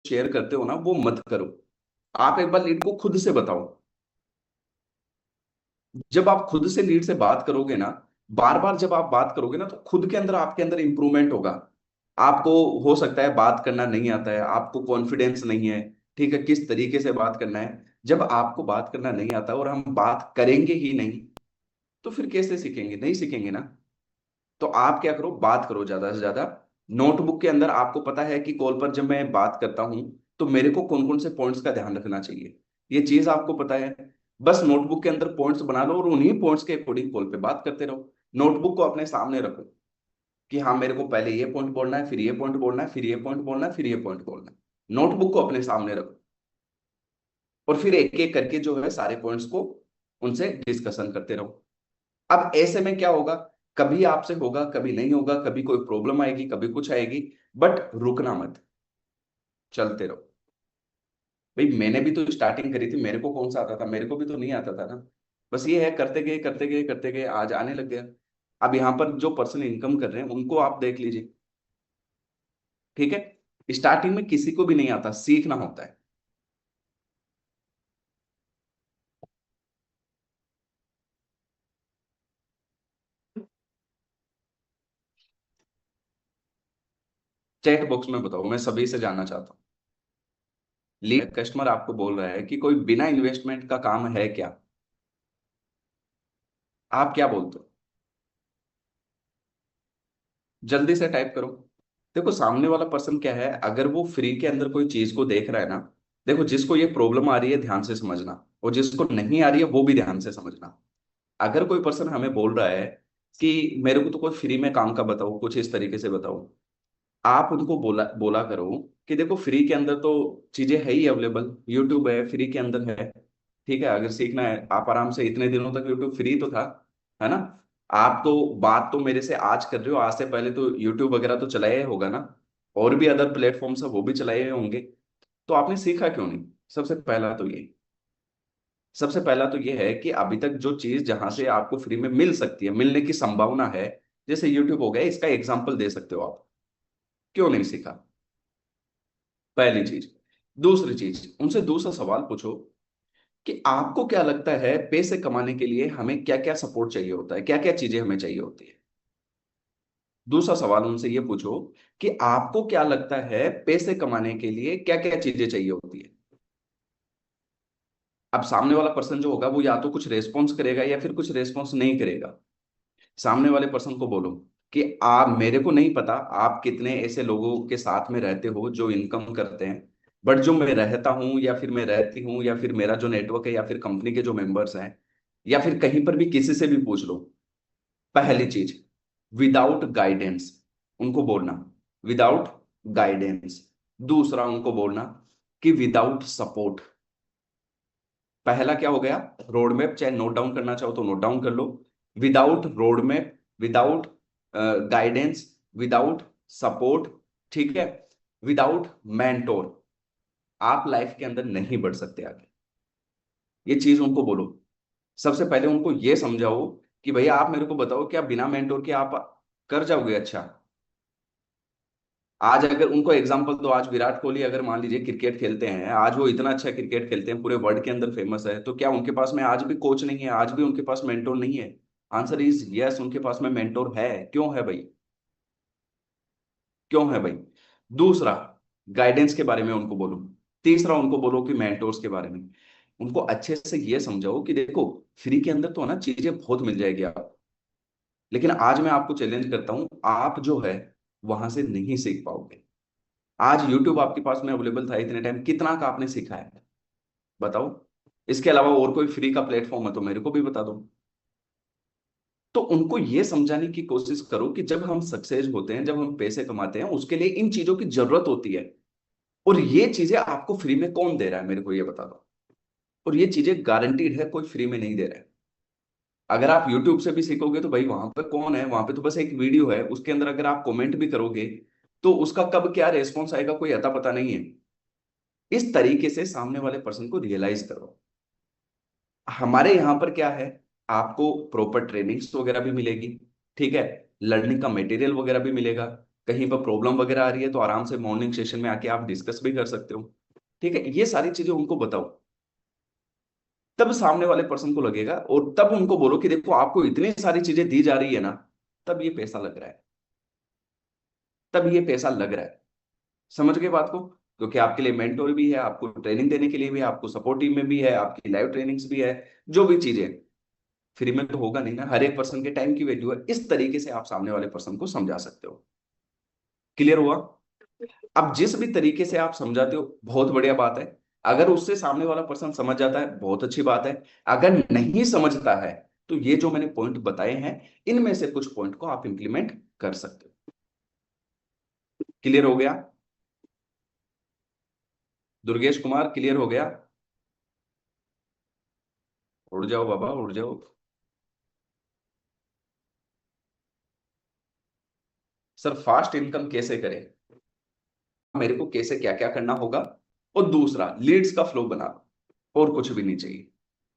Share करते हो ना वो मत करो। आप एक बार लीड को खुद से बताओ। जब आप खुद से लीड से बात करोगे ना, बार बार जब आप बात करोगे ना, तो खुद के अंदर आपके अंदर इंप्रूवमेंट होगा। आपको हो सकता है बात करना नहीं आता है, आपको कॉन्फिडेंस नहीं है, ठीक है, किस तरीके से बात करना है। जब आपको बात करना नहीं आता और हम बात करेंगे ही नहीं, तो फिर कैसे सीखेंगे? नहीं सीखेंगे ना। तो आप क्या करो, बात करो ज्यादा से ज्यादा। नोटबुक के अंदर आपको पता है कि कॉल पर जब मैं बात करता हूं तो मेरे को कौन कौन से पॉइंट्स का ध्यान रखना चाहिए, ये चीज आपको पता है। बस नोटबुक के अंदर पॉइंट्स बना लो और उन्हीं पॉइंट्स के अकॉर्डिंग कॉल पे बात करते रहो। नोटबुक को अपने सामने रखो कि हाँ मेरे को पहले ये पॉइंट बोलना है, फिर ये पॉइंट बोलना है, फिर ये पॉइंट बोलना है, फिर ये पॉइंट बोलना है। नोटबुक को अपने सामने रखो और फिर एक एक करके जो है सारे पॉइंट्स को उनसे डिस्कशन करते रहो। अब ऐसे में क्या होगा, कभी आपसे होगा, कभी नहीं होगा, कभी कोई प्रॉब्लम आएगी, कभी कुछ आएगी, बट रुकना मत, चलते रहो। भाई मैंने भी तो स्टार्टिंग करी थी, मेरे को कौन सा आता था? मेरे को भी तो नहीं आता था ना। बस ये है, करते गए करते गए करते गए आज आने लग गया। अब यहाँ पर जो पर्सन इनकम कर रहे हैं उनको आप देख लीजिए, ठीक है। स्टार्टिंग में किसी को भी नहीं आता, सीखना होता है। चैट बॉक्स में बताओ, मैं सभी से जानना चाहता हूँ। लीड कस्टमर आपको बोल रहा है कि कोई बिना इन्वेस्टमेंट का काम है क्या? आप क्या बोलते हो? जल्दी से टाइप करो। देखो सामने वाला पर्सन क्या है, अगर वो फ्री के अंदर कोई चीज को देख रहा है ना, देखो जिसको ये प्रॉब्लम आ रही है ध्यान से समझना, और जिसको नहीं आ रही है वो भी ध्यान से समझना। अगर कोई पर्सन हमें बोल रहा है कि मेरे को तो कोई फ्री में काम का बताओ, कुछ इस तरीके से बताओ, आप उनको बोला बोला करो कि देखो फ्री के अंदर तो चीजें है ही अवेलेबल, यूट्यूब है फ्री के अंदर है, ठीक है। अगर सीखना है आप आराम से, इतने दिनों तक यूट्यूब फ्री तो था, है ना। आप तो बात तो मेरे से आज कर रहे हो, आज से पहले तो यूट्यूब वगैरह तो चलाया ही होगा ना, और भी अदर प्लेटफॉर्म्स है वो भी चलाए हुए होंगे। तो आपने सीखा क्यों नहीं? सबसे पहला तो ये, सबसे पहला तो ये है कि अभी तक जो चीज जहां से आपको फ्री में मिल सकती है, मिलने की संभावना है, जैसे यूट्यूब हो गया, इसका एग्जाम्पल दे सकते हो आप, क्यों नहीं सीखा? पहली चीज। दूसरी चीज, उनसे दूसरा सवाल पूछो कि आपको क्या लगता है पैसे कमाने के लिए हमें क्या क्या सपोर्ट चाहिए होता है, क्या क्या चीजें हमें चाहिए होती है। दूसरा सवाल उनसे ये पूछो कि आपको क्या लगता है पैसे कमाने के लिए क्या क्या चीजें चाहिए होती है। अब सामने वाला पर्सन जो होगा वो या तो कुछ रेस्पॉन्स करेगा या फिर कुछ रेस्पॉन्स नहीं करेगा। सामने वाले पर्सन को बोलो कि आप, मेरे को नहीं पता आप कितने ऐसे लोगों के साथ में रहते हो जो इनकम करते हैं, बट जो मैं रहता हूं या फिर मैं रहती हूँ या फिर मेरा जो नेटवर्क है या फिर कंपनी के जो मेंबर्स हैं या फिर कहीं पर भी किसी से भी पूछ लो। पहली चीज, विदाउट गाइडेंस, उनको बोलना विदाउट गाइडेंस। दूसरा उनको बोलना कि विदाउट सपोर्ट। पहला क्या हो गया? रोड मैप, चाहे नोट डाउन करना चाहो तो नोट डाउन कर लो। Without road map, without guidance, without support, ठीक है, विदाउट मेंटोर, आप लाइफ के अंदर नहीं बढ़ सकते आगे। ये चीज उनको बोलो। सबसे पहले उनको ये समझाओ कि भैया आप मेरे को बताओ, क्या बिना मेंटोर के आप कर जाओगे? अच्छा, आज अगर उनको एग्जांपल दो, आज विराट कोहली अगर मान लीजिए क्रिकेट खेलते हैं, आज वो इतना अच्छा क्रिकेट खेलते हैं, पूरे वर्ल्ड के अंदर फेमस है, तो क्या उनके पास में आज भी कोच नहीं है, आज भी उनके पास मेंटोर नहीं है? आंसर इज यस, उनके पास में मेंटोर है। क्यों है भाई? क्यों है भाई? दूसरा, गाइडेंस के बारे में उनको बोलो। तीसरा, उनको बोलो कि मेंटोर्स के बारे में उनको अच्छे से ये समझाओ कि देखो फ्री के अंदर तो है ना चीजें बहुत मिल जाएगी आप, लेकिन आज मैं आपको चैलेंज करता हूं, आप जो है वहां से नहीं सीख पाओगे। आज यूट्यूब आपके पास में अवेलेबल था इतने टाइम, कितना का आपने सीखा है बताओ? इसके अलावा और कोई फ्री का प्लेटफॉर्म है तो मेरे को भी बता दो। तो उनको ये समझाने की कोशिश करो कि जब हम सक्सेस होते हैं, जब हम पैसे कमाते हैं, उसके लिए इन चीजों की जरूरत होती है, और ये चीजें आपको फ्री में कौन दे रहा है मेरे को ये बता दो। और ये चीजें गारंटीड है, कोई फ्री में नहीं दे रहा है। अगर आप यूट्यूब से भी सीखोगे तो भाई वहां पे कौन है? वहां पे तो बस एक वीडियो है, उसके अंदर अगर आप कमेंट भी करोगे तो उसका कब क्या रेस्पॉन्स आएगा कोई अता पता नहीं है। इस तरीके से सामने वाले पर्सन को रियलाइज करो। हमारे यहाँ पर क्या है, आपको प्रॉपर ट्रेनिंग्स वगैरह भी मिलेगी, ठीक है, लर्निंग का मटेरियल वगैरह भी मिलेगा, कहीं पर प्रॉब्लम वगैरह आ रही है तो आराम से मॉर्निंग सेशन में आके आप डिस्कस भी कर सकते हो। ठीक है, ये सारी चीजें उनको बताओ, तब सामने वाले पर्सन को लगेगा, और तब उनको बोलो कि देखो आपको इतनी सारी चीजें दी जा रही है ना, तब ये पैसा लग रहा है, तब ये पैसा लग रहा है। समझ गए बात को? क्योंकि आपके लिए मेंटोर भी है, आपको ट्रेनिंग देने के लिए भी है, आपको सपोर्ट टीम में भी है, आपकी लाइव ट्रेनिंग्स भी है, जो भी चीजें फ्री में तो होगा नहीं ना, हर एक पर्सन के टाइम की वैल्यू है। इस तरीके से आप सामने वाले पर्सन को समझा सकते हो। क्लियर हुआ? अब जिस भी तरीके से आप समझाते हो बहुत बढ़िया बात है, अगर उससे सामने वाला पर्सन समझ जाता है बहुत अच्छी बात है, अगर नहीं समझता है तो ये जो मैंने पॉइंट बताए हैं इनमें से कुछ पॉइंट को आप इंप्लीमेंट कर सकते हो। क्लियर हो गया? दुर्गेश कुमार क्लियर हो गया? उड़ जाओ बाबा उड़ जाओ। सर फास्ट इनकम कैसे करें? मेरे को कैसे क्या क्या करना होगा? और दूसरा, लीड्स का फ्लो बना लो, और कुछ भी नहीं चाहिए।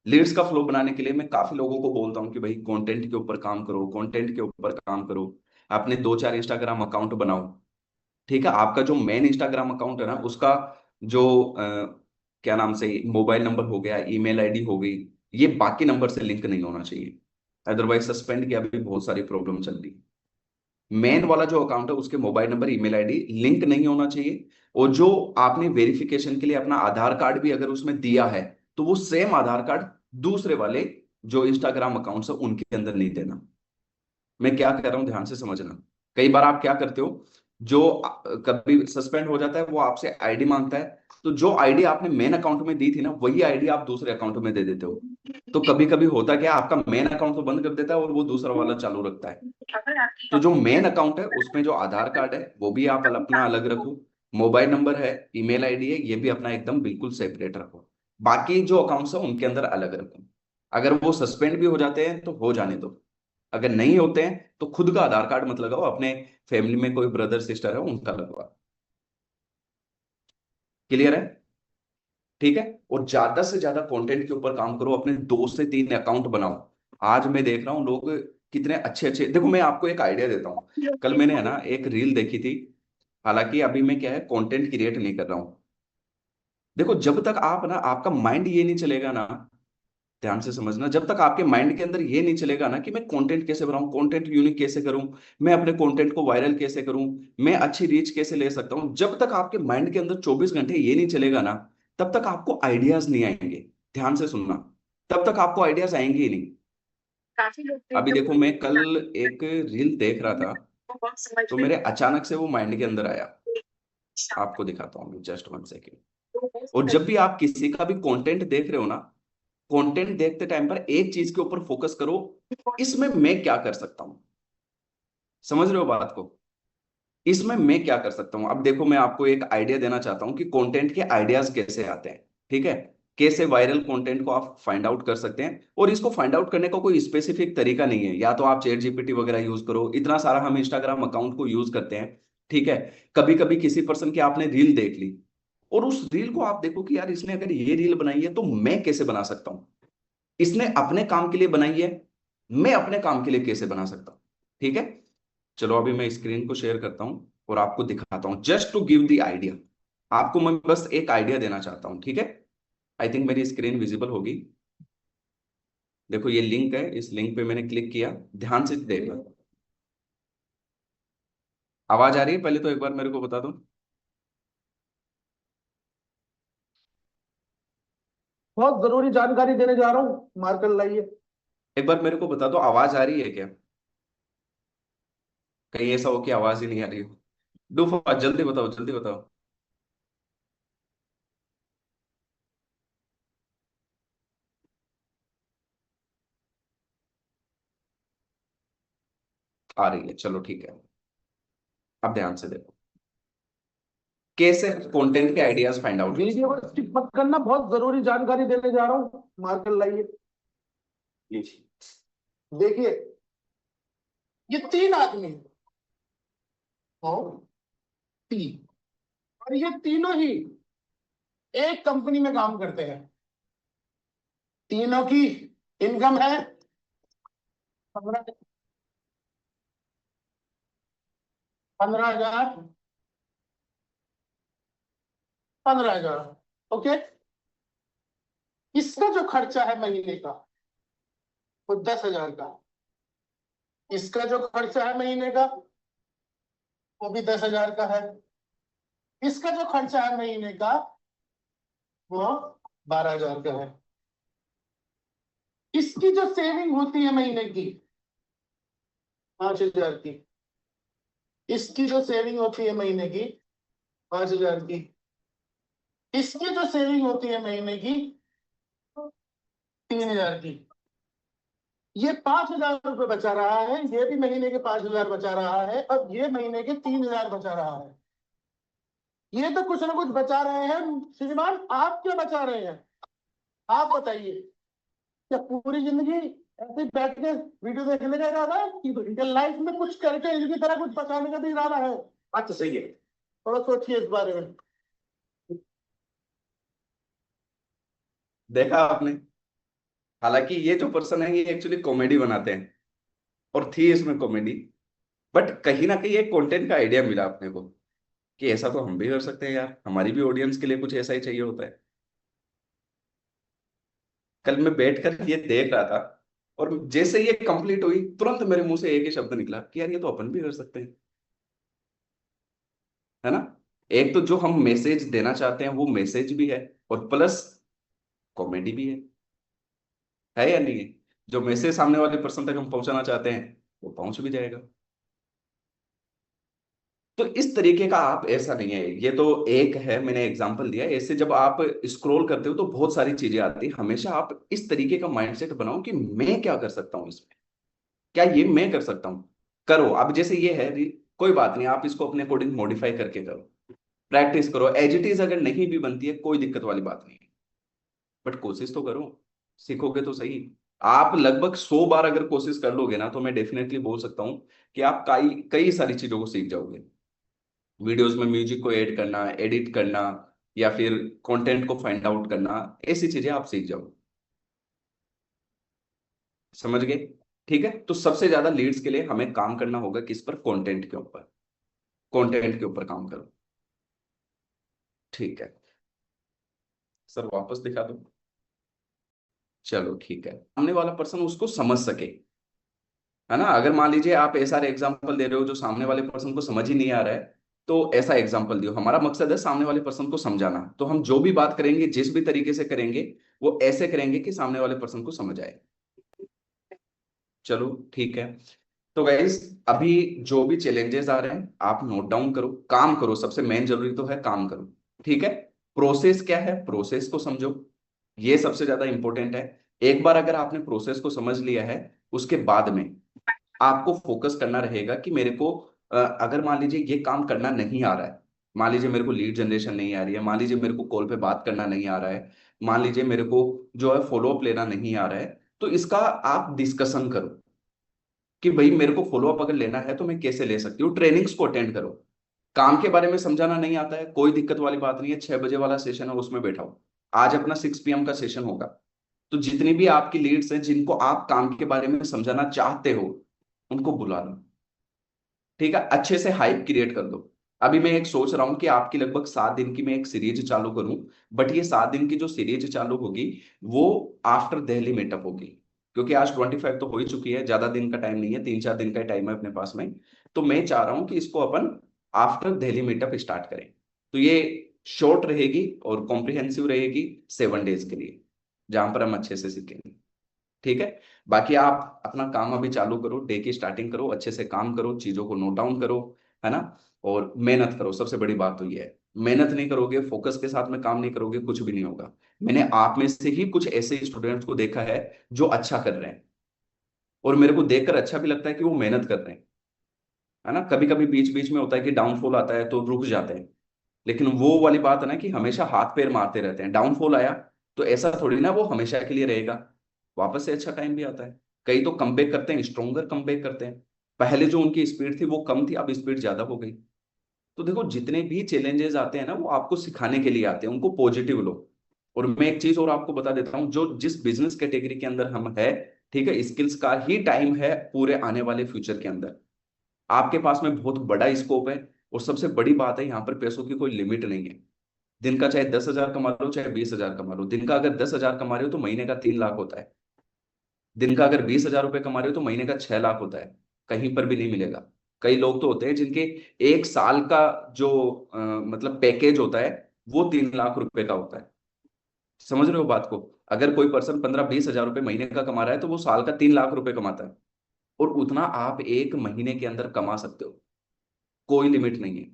लीड्स का फ्लो बनाने के लिए मैं काफी लोगों को बोलता हूं कि भाई कंटेंट के ऊपर काम करो, कंटेंट के ऊपर काम करो, अपने 2-4 इंस्टाग्राम अकाउंट बनाओ। ठीक है, आपका जो मेन इंस्टाग्राम अकाउंट है ना, उसका जो क्या नाम से मोबाइल नंबर हो गया, ईमेल आईडी हो गई, ये बाकी नंबर से लिंक नहीं होना चाहिए, अदरवाइज सस्पेंड की अभी बहुत सारी प्रॉब्लम चल रही है। मेन वाला जो अकाउंट है उसके mobile number email ID link नहीं होना चाहिए, और जो आपने वेरिफिकेशन के लिए अपना आधार कार्ड भी अगर उसमें दिया है तो वो सेम आधार कार्ड दूसरे वाले जो इंस्टाग्राम अकाउंट्स है उनके अंदर नहीं देना। मैं क्या कह रहा हूं ध्यान से समझना। कई बार आप क्या करते हो, जो कभी सस्पेंड हो जाता है वो आपसे आईडी मांगता है, तो जो आईडी आपने मेन अकाउंट में दी थी ना वही आईडी आप दूसरे अकाउंट में दे देते हो। तो कभी कभी होता क्या, आपका मेन अकाउंट तो बंद कर देता है और वो दूसरा वाला चालू रखता है। तो जो मेन अकाउंट है उसमें जो आधार कार्ड है वो भी आप अपना अलग रखो, मोबाइल नंबर है, ईमेल आईडी है, ये भी अपना एकदम बिल्कुल सेपरेट रखो। बाकी जो अकाउंट्स है उनके अंदर अलग रखो। अगर वो सस्पेंड भी हो जाते हैं तो हो जाने दो, अगर नहीं होते हैं तो खुद का आधार कार्ड मत लगाओ, अपने फैमिली में कोई ब्रदर सिस्टर है उनका लगवाओ। क्लियर है? ठीक है, और ज्यादा से ज्यादा कंटेंट के ऊपर काम करो, अपने 2 से 3 अकाउंट बनाओ। आज मैं देख रहा हूँ लोग कितने अच्छे अच्छे, देखो मैं आपको एक आइडिया देता हूँ, कल मैंने है ना एक रील देखी थी, हालांकि अभी मैं क्या है कंटेंट क्रिएट नहीं कर रहा हूँ। देखो जब तक आप ना, आपका माइंड ये नहीं चलेगा ना, ध्यान से समझना, जब तक आपके माइंड के अंदर ये नहीं चलेगा ना कि मैं कंटेंट कैसे बनाऊं, कंटेंट यूनिक कैसे करूं, मैं अपने कंटेंट को वायरल कैसे करूं, मैं अच्छी रीच कैसे ले सकता हूं, जब तक आपके माइंड के अंदर 24 घंटे ये नहीं चलेगा ना, तब तक आपको आइडियाज नहीं आएंगे। ध्यान से सुनना, तब तक आपको आइडियाज आएंगे ही नहीं। काफी लोग थे अभी देखो मैं कल एक रील देख रहा था, तो मेरे अचानक से वो माइंड के अंदर आया, आपको दिखाता हूँ जस्ट 1 सेकेंड। और जब भी आप किसी का भी कंटेंट देख रहे हो ना, कंटेंट देखते टाइम पर एक चीज के ऊपर फोकस करो, इसमें मैं क्या कर सकता हूं। समझ रहे हो बात को? इसमें मैं क्या कर सकता हूं। अब देखो मैं आपको एक आइडिया देना चाहता हूं कि कंटेंट के आइडियाज कैसे आते हैं। ठीक है, कैसे वायरल कंटेंट को आप फाइंड आउट कर सकते हैं, और इसको फाइंड आउट करने का कोई स्पेसिफिक तरीका नहीं है, या तो आप चैट जीपीटी वगैरह यूज करो, इतना सारा हम इंस्टाग्राम अकाउंट को यूज करते हैं। ठीक है, कभी कभी किसी पर्सन की आपने रील देख ली, और उस रील को आप देखो कि यार इसने अगर ये रील बनाई है तो मैं कैसे बना सकता हूं, इसने अपने काम के लिए बनाई है, मैं अपने काम के लिए कैसे बना सकता हूं। ठीक है, चलो अभी मैं स्क्रीन को शेयर करता हूं और आपको दिखाता हूं, just to give the idea. आपको मैं बस एक आइडिया देना चाहता हूं। ठीक है, आई थिंक मेरी स्क्रीन विजिबल होगी। देखो ये लिंक है, इस लिंक पे मैंने क्लिक किया, ध्यान से देखना। आवाज आ रही है? पहले तो एक बार मेरे को बता दो। बहुत जरूरी जानकारी देने जा रहा हूँ, मार्कर लाइए। एक बार मेरे को बता दो आवाज आ रही है क्या? कहीं ऐसा हो कि आवाज ही नहीं आ रही हो। डू फास्ट, जल्दी बताओ जल्दी बताओ। आ रही है, चलो ठीक है। अब ध्यान से देखो, कैसे कंटेंट के आइडियाज फाइंड आउट कर वीडियो सकते को स्किप मत करना, बहुत जरूरी जानकारी देने जा रहा हूँ, मार्कर लाइए। हैं। देखिए, ये 3 आदमी हैं, और तीन, और ये तीनों ही एक कंपनी में काम करते हैं। तीनों की इनकम है 15, 15,000, 15,000। ओके। इसका जो खर्चा है महीने का वो 10,000 का। इसका जो खर्चा है महीने का वो भी 10,000 का है। इसका जो खर्चा है महीने का वो 12,000 का है। इसकी जो सेविंग होती है महीने की 5,000 की। इसकी जो सेविंग होती है महीने की 5,000 की। इसकी जो सेविंग होती है महीने की 3,000 की। ये 5,000 रुपये बचा रहा है, ये भी महीने के 5,000 बचा रहा है, और ये महीने के 3,000 बचा रहा है। ये तो कुछ ना कुछ बचा रहे हैं। श्रीमान, आप क्या बचा रहे हैं? आप बताइए। क्या पूरी जिंदगी ऐसे ही बैठ के वीडियो देखने का इरादा है कि लाइफ में कुछ करके इनकी तरह कुछ बचाने का भी इरादा है? बात तो सही है। थोड़ा सोचिए इस बारे में। देखा आपने। हालांकि ये जो पर्सन है ये एक्चुअली कॉमेडी बनाते हैं, और थी इसमें कॉमेडी, बट कहीं ना कहीं एक कंटेंट का आइडिया मिला अपने को कि ऐसा तो हम भी कर सकते हैं यार, हमारी भी ऑडियंस के लिए कुछ ऐसा ही चाहिए होता है। कल मैं बैठकर ये देख रहा था, और जैसे ये कंप्लीट हुई तुरंत मेरे मुंह से एक ही शब्द निकला कि यार ये तो अपन भी कर सकते हैं, है ना। एक तो जो हम मैसेज देना चाहते हैं वो मैसेज भी है, और प्लस कॉमेडी भी है या नहीं है। जो मैसेज सामने वाले पर्सन तक हम पहुंचाना चाहते हैं वो पहुंच भी जाएगा। तो इस तरीके का आप, ऐसा नहीं है, ये तो एक है, मैंने एग्जांपल दिया है। ऐसे जब आप स्क्रॉल करते हो तो बहुत सारी चीजें आती है। हमेशा आप इस तरीके का माइंडसेट बनाओ कि मैं क्या कर सकता हूँ इसमें, क्या ये मैं कर सकता हूँ। करो। अब जैसे ये है, कोई बात नहीं, आप इसको अपने अकॉर्डिंग मॉडिफाई करके करो, प्रैक्टिस करो। एज इट इज अगर नहीं भी बनती है कोई दिक्कत वाली बात नहीं है, बट कोशिश तो करो, सीखोगे तो सही। आप लगभग 100 बार अगर कोशिश कर लोगे ना, तो मैं डेफिनेटली बोल सकता हूँ कि आप कई कई सारी चीजों को सीख जाओगे। वीडियोस में म्यूजिक को ऐड करना, एडिट करना, या फिर कंटेंट को फाइंड आउट करना, ऐसी चीजें आप सीख जाओगे। समझ गए। ठीक है, तो सबसे ज्यादा लीड्स के लिए हमें काम करना होगा किस पर? कंटेंट के ऊपर। कंटेंट के ऊपर काम करो। ठीक है सर, वापस दिखा दो। चलो ठीक है, सामने वाला पर्सन उसको समझ सके, है ना। अगर मान लीजिए आप ऐसा एग्जांपल दे रहे हो जो सामने वाले पर्सन को समझ ही नहीं आ रहा है, तो ऐसा एग्जांपल दियो। हमारा मकसद है सामने वाले पर्सन को समझाना, तो हम जो भी बात करेंगे, जिस भी तरीके से करेंगे, वो ऐसे करेंगे कि सामने वाले पर्सन को समझ आए। चलो ठीक है। तो गाइस, अभी जो भी चैलेंजेस आ रहे हैं आप नोट डाउन करो, काम करो। सबसे मेन जरूरी तो है काम करो। ठीक है। प्रोसेस क्या है, प्रोसेस को समझो, ये सबसे ज्यादा इंपॉर्टेंट है। एक बार अगर आपने प्रोसेस को समझ लिया है, उसके बाद में आपको फोकस करना रहेगा कि मेरे को अगर मान लीजिए ये काम करना नहीं आ रहा है, मान लीजिए मेरे को लीड जनरेशन नहीं आ रही है, मान लीजिए मेरे को कॉल पे बात करना नहीं आ रहा है, मान लीजिए मेरे को जो है फॉलोअप लेना नहीं आ रहा है, तो इसका आप डिस्कशन करो कि भाई मेरे को फॉलोअप अगर लेना है तो मैं कैसे ले सकती हूँ। ट्रेनिंग्स को अटेंड करो। काम के बारे में समझाना नहीं आता है, कोई दिक्कत वाली बात नहीं है। 6 बजे वाला सेशन है उसमें बैठाओ। आज अपना 6 PM का सेशन होगा, तो जितनी भी आपकी लीड्स हैं जिनको आप काम के बारे में समझाना चाहते हो, उनको बुला लो। ठीक है, अच्छे से हाइप क्रिएट कर दो। अभी मैं एक सोच रहा हूँ कि आपकी लगभग 7 दिन की मैं एक सीरीज चालू करूं, बट ये 7 दिन की जो सीरीज चालू होगी वो आफ्टर दिल्ली मीटअप होगी। क्योंकि आज 25 तो हो ही चुकी है, ज्यादा दिन का टाइम नहीं है, 3-4 दिन का टाइम है अपने पास में। तो मैं चाह रहा हूँ कि इसको अपन आफ्टर दिल्ली मीटअप स्टार्ट करें। तो ये शॉर्ट रहेगी और कॉम्प्रिहेंसिव रहेगी, 7 डेज के लिए, जहां पर हम अच्छे से सीखेंगे। ठीक है। बाकी आप अपना काम अभी चालू करो, डे की स्टार्टिंग करो, अच्छे से काम करो, चीजों को नोट डाउन करो, है ना। और मेहनत करो, सबसे बड़ी बात तो ये है। मेहनत नहीं करोगे, फोकस के साथ में काम नहीं करोगे, कुछ भी नहीं होगा। मैंने आप में से ही कुछ ऐसे स्टूडेंट्स को देखा है जो अच्छा कर रहे हैं, और मेरे को देखकर अच्छा भी लगता है कि वो मेहनत कर रहे हैं, है ना। कभी कभी बीच बीच में होता है कि डाउनफॉल आता है तो रुक जाते हैं, लेकिन वो वाली बात है ना कि हमेशा हाथ पैर मारते रहते हैं। डाउनफॉल आया तो ऐसा थोड़ी ना वो हमेशा के लिए रहेगा, वापस से अच्छा टाइम भी आता है। कई तो कमबैक करते हैं, स्ट्रोंगर कमबैक करते हैं। पहले जो उनकी स्पीड थी वो कम थी, अब स्पीड ज्यादा हो गई। तो देखो, जितने भी चैलेंजेस आते हैं ना वो आपको सिखाने के लिए आते हैं, उनको पॉजिटिव लो। और मैं एक चीज और आपको बता देता हूँ, जो जिस बिजनेस कैटेगरी के अंदर हम है, ठीक है, स्किल्स का ही टाइम है पूरे आने वाले फ्यूचर के अंदर। आपके पास में बहुत बड़ा स्कोप है। और सबसे बड़ी बात है, यहाँ पर पैसों की कोई लिमिट नहीं है। दिन का चाहे 10,000 कमा लो, चाहे 20,000 कमा लो। दिन का अगर 10,000 कमा रहे हो तो महीने का 3 लाख होता है। दिन का अगर 20,000 रुपये कमा रहे हो तो महीने का 6 लाख होता है। कहीं पर भी नहीं मिलेगा। कई लोग तो होते हैं जिनके 1 साल का जो मतलब पैकेज होता है वो 3 लाख रुपए का होता है। समझ रहे हो बात को? अगर कोई पर्सन 15-20 हजार रुपये महीने का कमा रहा है तो वो साल का 3 लाख रुपए कमाता है। और उतना आप एक महीने के अंदर कमा सकते हो। कोई लिमिट नहीं है।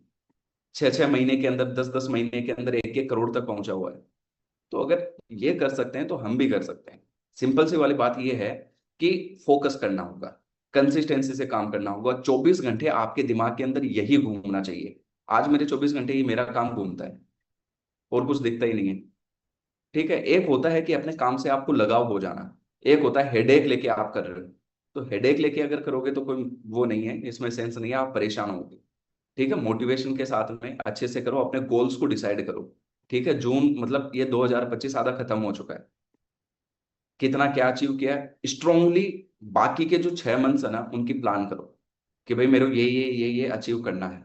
6-6 महीने के अंदर, 10-10 महीने के अंदर 1-1 करोड़ तक पहुंचा हुआ है। तो अगर ये कर सकते हैं तो हम भी कर सकते हैं। सिंपल सी वाली बात ये है कि फोकस करना होगा, कंसिस्टेंसी से काम करना होगा। 24 घंटे आपके दिमाग के अंदर यही घूमना चाहिए, आज मेरे 24 घंटे ही मेरा काम घूमता है, और कुछ दिखता ही नहीं है। ठीक है, एक होता है कि अपने काम से आपको लगाव हो जाना, एक होता है हेडेक लेके आप कर रहे हो। तो हेडेक लेके अगर करोगे तो कोई वो नहीं है, इसमें सेंस नहीं है, आप परेशान होगे। ठीक है, मोटिवेशन के साथ में अच्छे से करो, अपने गोल्स को डिसाइड करो। ठीक है, जून मतलब ये 2025 आधा खत्म हो चुका है। कितना क्या अचीव किया है स्ट्रांगली, बाकी के जो 6 मंथ्स है ना उनकी प्लान करो कि भाई मेरे को ये अचीव करना है।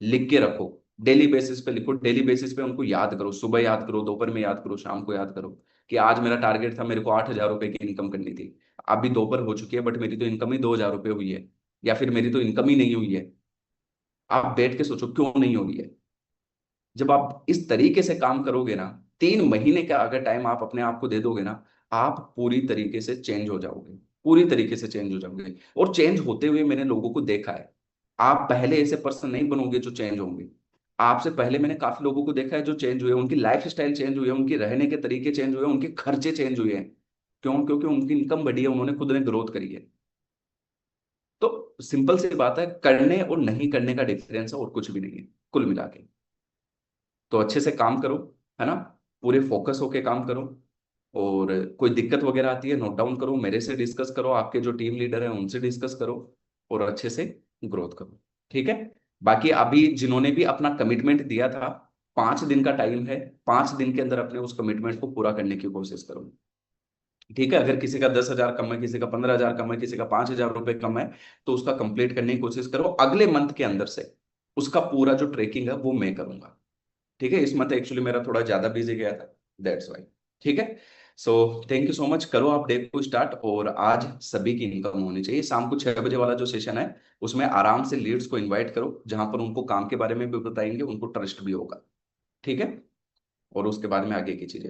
लिख के रखो, डेली बेसिस पे लिखो, डेली बेसिस पे उनको याद करो, सुबह याद करो, दोपहर में याद करो, शाम को याद करो कि आज मेरा टारगेट था, मेरे को 8,000 रुपए की इनकम करनी थी। अभी दोपहर हो चुकी है बट मेरी तो इनकम ही 2,000 रुपये हुई है, या फिर मेरी तो इनकम ही नहीं हुई है। आप बैठ के सोचो क्यों नहीं हो रही है। जब आप इस तरीके से काम करोगे ना, 3 महीने का अगर टाइम आप अपने आप को दे दोगे ना, आप पूरी तरीके से चेंज हो जाओगे। पूरी तरीके से चेंज हो जाओगे, और चेंज होते हुए मैंने लोगों को देखा है। आप पहले ऐसे पर्सन नहीं बनोगे जो चेंज होंगे। आपसे पहले मैंने काफी लोगों को देखा है जो चेंज हुए, उनकी लाइफ स्टाइल चेंज हुई है, उनके रहने के तरीके चेंज हुए, उनके खर्चे चेंज हुए हैं। क्यों? क्योंकि उनकी इनकम बढ़ी है, उन्होंने खुद ने ग्रोथ करी है। तो सिंपल सी बात है, करने और नहीं करने का डिफरेंस है, और कुछ भी नहीं है कुल मिला के। तो अच्छे से काम करो, है ना, पूरे फोकस होके काम करो। और कोई दिक्कत वगैरह आती है नोट डाउन करो, मेरे से डिस्कस करो, आपके जो टीम लीडर हैं उनसे डिस्कस करो, और अच्छे से ग्रोथ करो। ठीक है। बाकी अभी जिन्होंने भी अपना कमिटमेंट दिया था, 5 दिन का टाइम है, 5 दिन के अंदर अपने उस कमिटमेंट को पूरा करने की कोशिश करो। ठीक है, अगर किसी का 10,000 कम है, किसी का 15,000 कम है, किसी का 5,000 रुपये कम है, तो उसका कंप्लीट करने की कोशिश करो अगले मंथ के अंदर से। उसका पूरा जो ट्रेकिंग है वो मैं करूंगा। ठीक है, इस मंथ एक्चुअली मेरा थोड़ा ज्यादा बिजी गया था, दैट्स वाई। ठीक है। So thank you so much, करो आप डे को स्टार्ट, और आज सभी की इनकम होनी चाहिए। शाम को 6 बजे वाला जो सेशन है उसमें आराम से लीड्स को इनवाइट करो, जहां पर उनको काम के बारे में भी बताएंगे, उनको ट्रस्ट भी होगा। ठीक है, और उसके बाद में आगे की चीजें